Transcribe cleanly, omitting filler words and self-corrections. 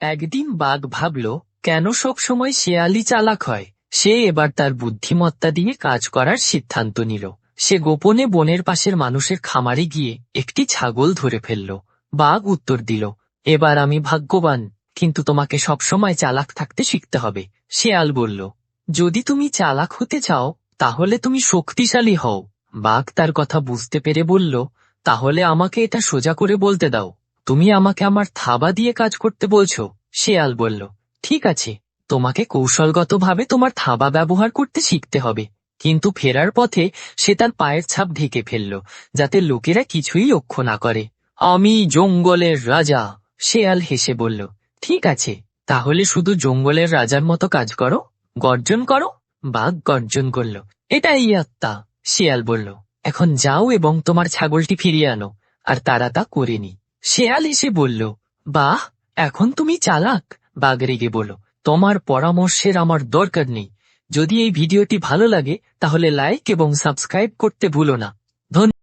একদিন বাঘ ভাবল, কেন সবসময় শেয়ালই চালাক হয়। সে এবার তার বুদ্ধিমত্তা দিয়ে কাজ করার সিদ্ধান্ত নিল। সে গোপনে বনের পাশের মানুষের খামারে গিয়ে একটি ছাগল ধরে ফেলল। বাঘ উত্তর দিল, এবার আমি ভাগ্যবান, কিন্তু তোমাকে সবসময় চালাক থাকতে শিখতে হবে। শেয়াল বলল, যদি তুমি চালাক হতে চাও তাহলে তুমি শক্তিশালী হও। বাঘ তার কথা বুঝতে পেরে বলল, তাহলে আমাকে এটা সোজা করে বলতে দাও, তুমি আমাকে আমার থাবা দিয়ে কাজ করতে বলছো? শেয়াল বলল, ঠিক আছে, তোমাকে কৌশলগতভাবে তোমার থাবা ব্যবহার করতে শিখতে হবে। কিন্তু ফেরার পথে সে তার পায়ের ছাপ ঢেকে ফেলল, যাতে লোকেরা কিছুই লক্ষ্য না করে। আমি জঙ্গলের রাজা। শেয়াল হেসে বলল, ঠিক আছে, তাহলে শুধু জঙ্গলের রাজার মতো কাজ করো, গর্জন করো। বাঘ গর্জন করল, এটাই আত্মা। শেয়াল বলল, এখন যাও এবং তোমার ছাগলটি ফিরিয়ে আনো। আর তারা তা করেনি। শেয়াল এসে বলল, বাহ, এখন তুমি চালাক। বাঘ রেগে বলল, তোমার পরামর্শের আমার দরকার নেই। যদি এই ভিডিওটি ভালো লাগে তাহলে লাইক এবং সাবস্ক্রাইব করতে ভুলো না। ধন্যবাদ।